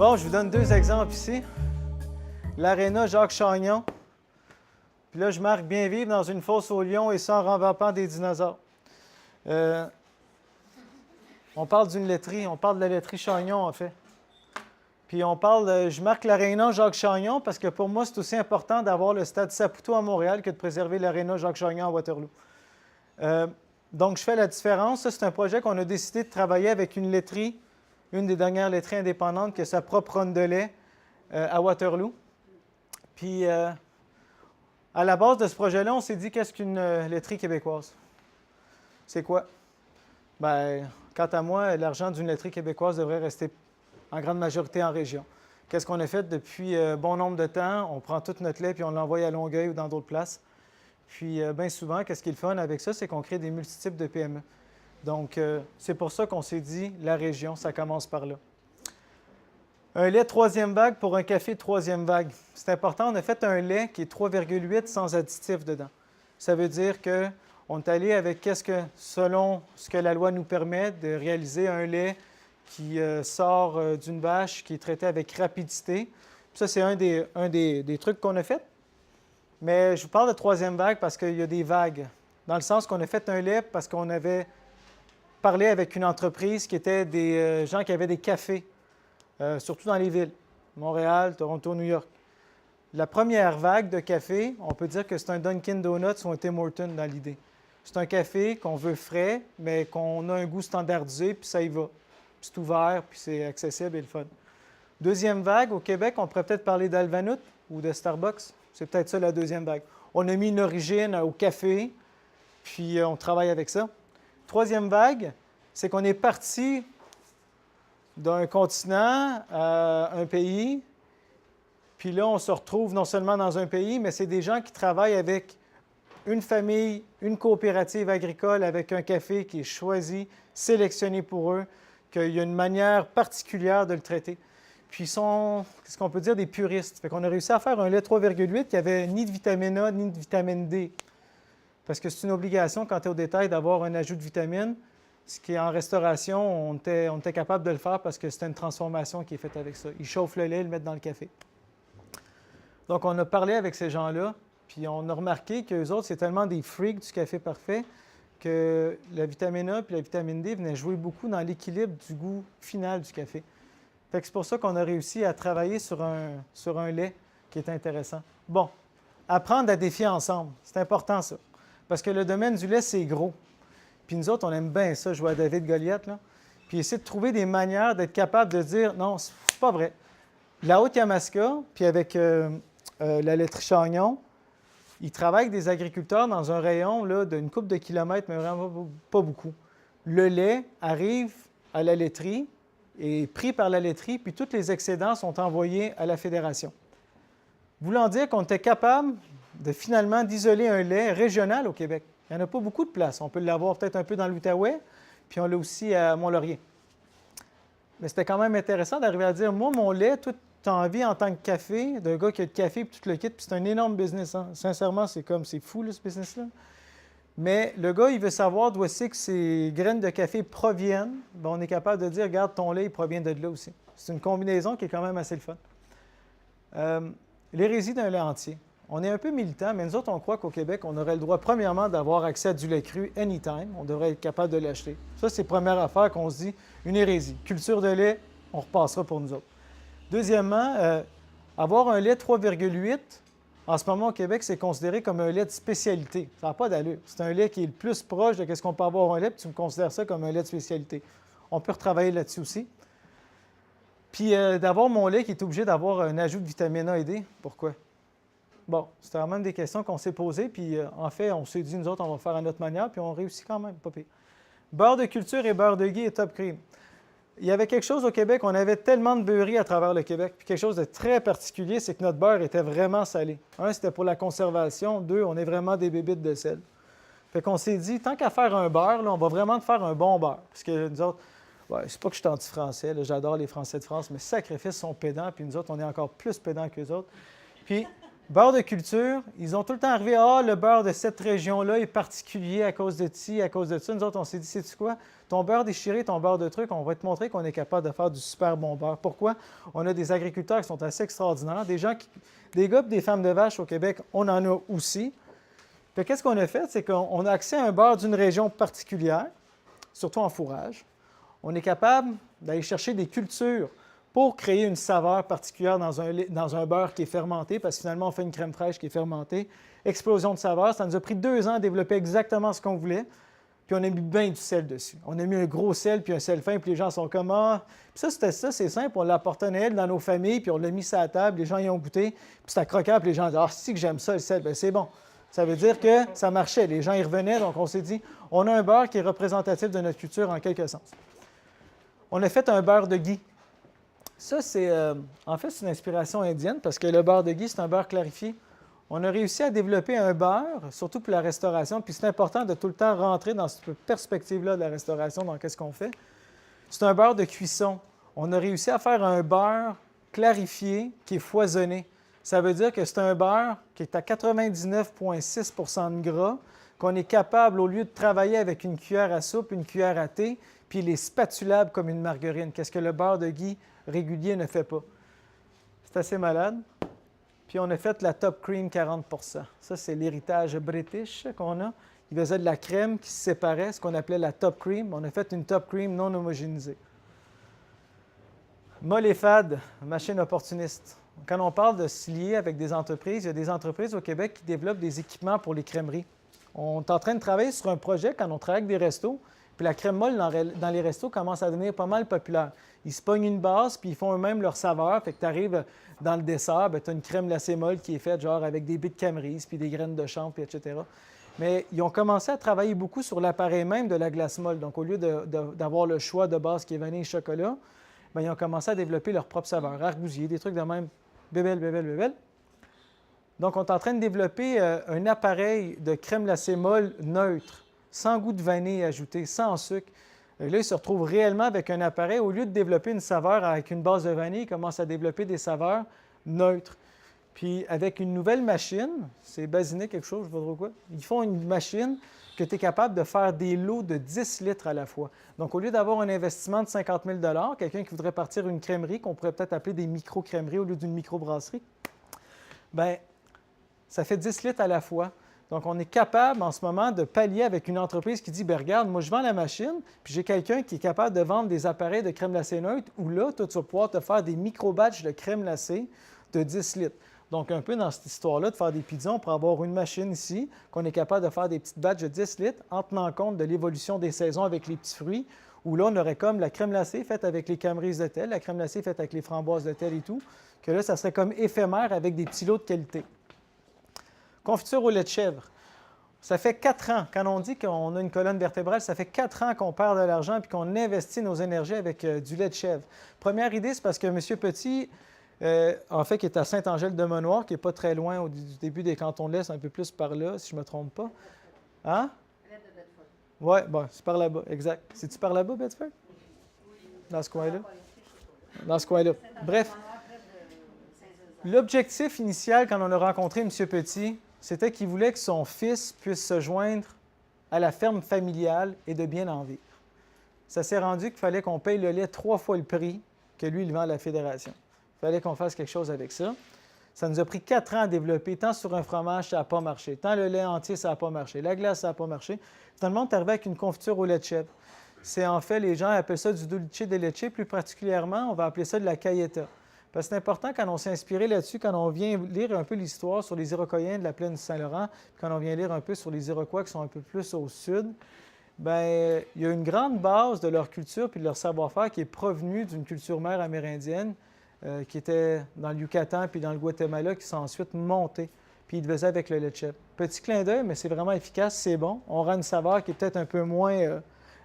Bon, je vous donne deux exemples ici. L'aréna Jacques-Chagnon. Puis là, je marque bien vivre dans une fosse aux lions et sans renversant des dinosaures. On parle d'une laiterie, on parle de la laiterie Chagnon, en fait. Puis on parle, je marque l'aréna Jacques-Chagnon parce que pour moi, c'est aussi important d'avoir le stade Saputo à Montréal que de préserver l'aréna Jacques-Chagnon à Waterloo. Donc, je fais la différence. Ça, c'est un projet qu'on a décidé de travailler avec une laiterie, une des dernières laiteries indépendantes qui a sa propre ronde de lait à Waterloo. Puis, à la base de ce projet-là, on s'est dit qu'est-ce qu'une laiterie québécoise? C'est quoi? Bien, quant à moi, l'argent d'une laiterie québécoise devrait rester en grande majorité en région. Qu'est-ce qu'on a fait depuis bon nombre de temps? On prend tout notre lait puis on l'envoie à Longueuil ou dans d'autres places. Puis, bien souvent, qu'est-ce qui est le fun avec ça? C'est qu'on crée des multitypes de PME. Donc, c'est pour ça qu'on s'est dit la région, ça commence par là. Un lait troisième vague pour un café troisième vague. C'est important, on a fait un lait qui est 3,8 sans additifs dedans. Ça veut dire qu'on est allé avec selon ce que la loi nous permet, de réaliser un lait qui sort d'une vache, qui est traité avec rapidité. Puis ça, c'est un des trucs qu'on a fait. Mais je vous parle de troisième vague parce qu'il y a des vagues. Dans le sens qu'on a fait un lait parce qu'on avait parlé avec une entreprise qui était des gens qui avaient des cafés, surtout dans les villes, Montréal, Toronto, New York. La première vague de café, on peut dire que c'est un Dunkin' Donuts ou un Tim Hortons dans l'idée. C'est un café qu'on veut frais, mais qu'on a un goût standardisé, puis ça y va. Puis c'est ouvert, puis c'est accessible et le fun. Deuxième vague, au Québec, on pourrait peut-être parler d'Alvanout ou de Starbucks. C'est peut-être ça la deuxième vague. On a mis une origine au café, puis on travaille avec ça. Troisième vague, c'est qu'on est parti d'un continent à un pays, puis là, on se retrouve non seulement dans un pays, mais c'est des gens qui travaillent avec une famille, une coopérative agricole avec un café qui est choisi, sélectionné pour eux, qu'il y a une manière particulière de le traiter. Puis ils sont, qu'est-ce qu'on peut dire, des puristes. Fait qu'on a réussi à faire un lait 3,8 qui n'avait ni de vitamine A ni de vitamine D. Parce que c'est une obligation quand tu es au détail d'avoir un ajout de vitamine. Ce qui est en restauration, on était capable de le faire parce que c'était une transformation qui est faite avec ça. Ils chauffent le lait, ils le mettent dans le café. Donc, on a parlé avec ces gens-là, puis on a remarqué qu'eux autres, c'est tellement des freaks du café parfait que la vitamine A et la vitamine D venaient jouer beaucoup dans l'équilibre du goût final du café. Fait que c'est pour ça qu'on a réussi à travailler sur un lait qui est intéressant. Bon, apprendre à défier ensemble, c'est important ça. Parce que le domaine du lait, c'est gros. Puis nous autres, on aime bien ça, jouer à David Goliath, là. Puis essayer de trouver des manières d'être capable de dire non, c'est pas vrai. La Haute-Yamaska, puis avec la laiterie Chagnon, ils travaillent avec des agriculteurs dans un rayon là, d'une couple de kilomètres, mais vraiment pas beaucoup. Le lait arrive à la laiterie, est pris par la laiterie, puis tous les excédents sont envoyés à la fédération. Voulant dire qu'on était capable de finalement d'isoler un lait régional au Québec. Il n'y en a pas beaucoup de place. On peut l'avoir peut-être un peu dans l'Outaouais, puis on l'a aussi à Mont-Laurier. Mais c'était quand même intéressant d'arriver à dire, moi, mon lait, tu as envie en tant que café, d'un gars qui a le café, puis tout le kit, puis c'est un énorme business. Hein? Sincèrement, c'est fou, là, ce business-là. Mais le gars, il veut savoir d'où c'est que ces graines de café proviennent. Bien, on est capable de dire, regarde, ton lait, il provient de là aussi. C'est une combinaison qui est quand même assez le fun. L'hérésie d'un lait entier. On est un peu militant, mais nous autres, on croit qu'au Québec, on aurait le droit, premièrement, d'avoir accès à du lait cru anytime. On devrait être capable de l'acheter. Ça, c'est la première affaire qu'on se dit, une hérésie. Culture de lait, on repassera pour nous autres. Deuxièmement, avoir un lait 3,8, en ce moment au Québec, c'est considéré comme un lait de spécialité. Ça n'a pas d'allure. C'est un lait qui est le plus proche de ce qu'on peut avoir un lait, puis tu me considères ça comme un lait de spécialité. On peut retravailler là-dessus aussi. Puis d'avoir mon lait qui est obligé d'avoir un ajout de vitamine A et D. Pourquoi? Bon, c'était vraiment des questions qu'on s'est posées, puis en fait, on s'est dit, nous autres, on va faire à notre manière, puis on réussit quand même, pas pire. Beurre de culture et beurre de ghee et top cream. Il y avait quelque chose au Québec, on avait tellement de beurreries à travers le Québec, puis quelque chose de très particulier, c'est que notre beurre était vraiment salé. Un, c'était pour la conservation. Deux, on est vraiment des bébites de sel. Fait qu'on s'est dit, tant qu'à faire un beurre, là, on va vraiment faire un bon beurre. Parce que nous autres, ouais, c'est pas que je suis anti-français, j'adore les Français de France, mais sacrifices sont pédants, puis nous autres, on est encore plus pédants qu'eux autres. Puis Beurre de culture, ils ont tout le temps arrivé, ah, le beurre de cette région-là est particulier à cause de ci, à cause de ça. Nous autres, on s'est dit, sais-tu quoi? Ton beurre déchiré, ton beurre de truc, on va te montrer qu'on est capable de faire du super bon beurre. Pourquoi? On a des agriculteurs qui sont assez extraordinaires, des gars et des femmes de vache au Québec, on en a aussi. Puis qu'est-ce qu'on a fait? C'est qu'on a accès à un beurre d'une région particulière, surtout en fourrage. On est capable d'aller chercher des cultures pour créer une saveur particulière dans un beurre qui est fermenté, parce que finalement, on fait une crème fraîche qui est fermentée. Explosion de saveur. Ça nous a pris 2 ans à développer exactement ce qu'on voulait. Puis on a mis bien du sel dessus. On a mis un gros sel, puis un sel fin, puis les gens sont comme « Ah! » Puis ça, c'était ça, c'est simple. On l'a apporté à Noël dans nos familles, puis on l'a mis sur la table, les gens y ont goûté, puis c'était croquant, puis les gens disent « Ah, si que j'aime ça, le sel! » Bien, c'est bon. Ça veut dire que ça marchait. Les gens y revenaient, donc on s'est dit « On a un beurre qui est représentatif de notre culture en quelque sens. » On a fait un beurre de ghee. Ça, en fait, c'est une inspiration indienne parce que le beurre de ghee, c'est un beurre clarifié. On a réussi à développer un beurre, surtout pour la restauration, puis c'est important de tout le temps rentrer dans cette perspective-là de la restauration, dans qu'est-ce qu'on fait. C'est un beurre de cuisson. On a réussi à faire un beurre clarifié qui est foisonné. Ça veut dire que c'est un beurre qui est à 99,6 % de gras, qu'on est capable, au lieu de travailler avec une cuillère à soupe, une cuillère à thé, puis il est spatulable comme une margarine. Qu'est-ce que le beurre de ghee régulier ne fait pas? C'est assez malade. Puis on a fait la Top Cream 40 %. Ça, c'est l'héritage british qu'on a. Il faisait de la crème qui se séparait, ce qu'on appelait la Top Cream. On a fait une Top Cream non homogénéisée. Molle et fade, machine opportuniste. Quand on parle de se lier avec des entreprises, il y a des entreprises au Québec qui développent des équipements pour les crèmeries. On est en train de travailler sur un projet quand on travaille avec des restos, puis la crème molle dans les restos commence à devenir pas mal populaire. Ils se pognent une base, puis ils font eux-mêmes leur saveur. Fait que tu arrives dans le dessert, tu as une crème glacée molle qui est faite genre avec des baies de camerise, puis des graines de chanvre, puis etc. Mais ils ont commencé à travailler beaucoup sur l'appareil même de la glace molle. Donc, au lieu d'avoir le choix de base qui est vanille et chocolat, bien, ils ont commencé à développer leur propre saveur. Argousier, des trucs de même. Bébelle. Donc, on est en train de développer un appareil de crème glacée molle neutre, sans goût de vanille ajouté, sans sucre. Et là, ils se retrouvent réellement avec un appareil. Au lieu de développer une saveur avec une base de vanille, ils commencent à développer des saveurs neutres. Puis, avec une nouvelle machine, c'est Basiné quelque chose, je ne sais pas trop quoi, ils font une machine que tu es capable de faire des lots de 10 litres à la fois. Donc, au lieu d'avoir un investissement de 50 000 $, quelqu'un qui voudrait partir une crèmerie, qu'on pourrait peut-être appeler des micro-crèmeries au lieu d'une micro-brasserie, bien, ça fait 10 litres à la fois. Donc, on est capable en ce moment de pallier avec une entreprise qui dit, bien, regarde, moi, je vends la machine, puis j'ai quelqu'un qui est capable de vendre des appareils de crème glacée neutre, où là, toi, tu vas pouvoir te faire des micro-batchs de crème glacée de 10 litres. Donc, un peu dans cette histoire-là, de faire des pizzas, on pourrait avoir une machine ici, qu'on est capable de faire des petites batchs de 10 litres en tenant compte de l'évolution des saisons avec les petits fruits, où là, on aurait comme la crème glacée faite avec les camerises de tel, la crème glacée faite avec les framboises de tel et tout, que là, ça serait comme éphémère avec des petits lots de qualité. Confiture au lait de chèvre. Ça fait 4 ans, quand on dit qu'on a une colonne vertébrale, ça fait 4 ans qu'on perd de l'argent et qu'on investit nos énergies avec du lait de chèvre. Première idée, c'est parce que M. Petit, en fait, qui est à Saint-Angèle-de-Manoir, qui n'est pas très loin du début des cantons de l'Est, un peu plus par là, si je ne me trompe pas. Hein? Oui, bon, c'est par là-bas, exact. C'est-tu par là-bas, Bedford? Dans ce coin-là? Dans ce coin-là. Bref. L'objectif initial, quand on a rencontré M. Petit, c'était qu'il voulait que son fils puisse se joindre à la ferme familiale et de bien en vivre. Ça s'est rendu qu'il fallait qu'on paye le lait 3 fois le prix que lui, il vend à la Fédération. Il fallait qu'on fasse quelque chose avec ça. Ça nous a pris 4 ans à développer. Tant sur un fromage, ça n'a pas marché. Tant le lait entier, ça n'a pas marché. La glace, ça n'a pas marché. Finalement, on est arrivé avec une confiture au lait de chèvre. C'est en fait, les gens appellent ça du dulce de leche. Plus particulièrement, on va appeler ça de la cayeta. Parce que c'est important quand on s'est inspiré là-dessus, quand on vient lire un peu l'histoire sur les Iroquoiens de la plaine du Saint-Laurent, quand on vient lire un peu sur les Iroquois qui sont un peu plus au sud, bien, il y a une grande base de leur culture puis de leur savoir-faire qui est provenue d'une culture mère amérindienne qui était dans le Yucatan puis dans le Guatemala, qui sont ensuite montés. Puis ils le faisaient avec le lait de chèvre. Petit clin d'œil, mais c'est vraiment efficace, c'est bon. On rend une saveur qui est peut-être un peu moins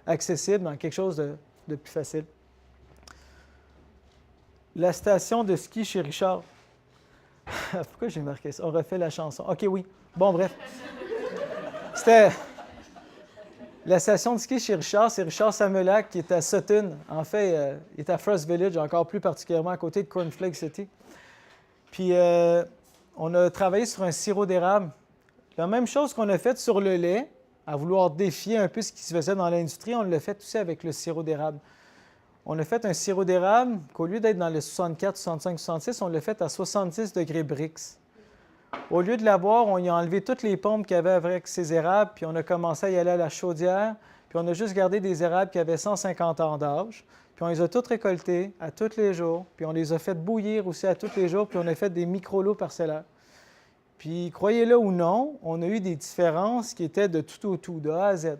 accessible dans quelque chose de plus facile. La station de ski chez Richard. Pourquoi j'ai marqué ça? On refait la chanson. OK, oui. Bon, bref. C'était la station de ski chez Richard. C'est Richard Samelac qui est à Sutton. En fait, il est à Frost Village, encore plus particulièrement à côté de Cornflake City. Puis, on a travaillé sur un sirop d'érable. La même chose qu'on a fait sur le lait, à vouloir défier un peu ce qui se faisait dans l'industrie, on l'a fait aussi avec le sirop d'érable. On a fait un sirop d'érable qu'au lieu d'être dans le 64, 65, 66, on l'a fait à 70 degrés Brix. Au lieu de la boire, on y a enlevé toutes les pompes qu'il y avait avec ces érables, puis on a commencé à y aller à la chaudière, puis on a juste gardé des érables qui avaient 150 ans d'âge, puis on les a toutes récoltées à tous les jours, puis on les a fait bouillir aussi à tous les jours, puis on a fait des micro-lots parcellaires. Puis, croyez-le ou non, on a eu des différences qui étaient de tout au tout, de A à Z.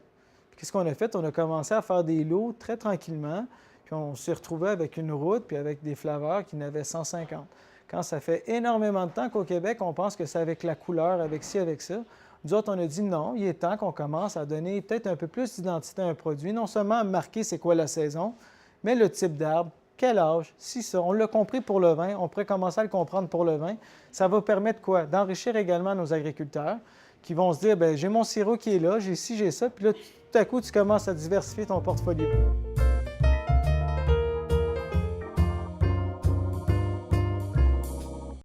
Puis, qu'est-ce qu'on a fait? On a commencé à faire des lots très tranquillement, puis on s'est retrouvé avec une route, puis avec des flaveurs qui n'avaient 150. Quand ça fait énormément de temps qu'au Québec, on pense que c'est avec la couleur, avec ci, avec ça. Nous autres, on a dit non, il est temps qu'on commence à donner peut-être un peu plus d'identité à un produit, non seulement à marquer c'est quoi la saison, mais le type d'arbre, quel âge, si ça. On l'a compris pour le vin, on pourrait commencer à le comprendre pour le vin. Ça va permettre quoi? D'enrichir également nos agriculteurs qui vont se dire, bien, j'ai mon sirop qui est là, j'ai ci, j'ai ça, puis là, tout à coup, tu commences à diversifier ton portfolio.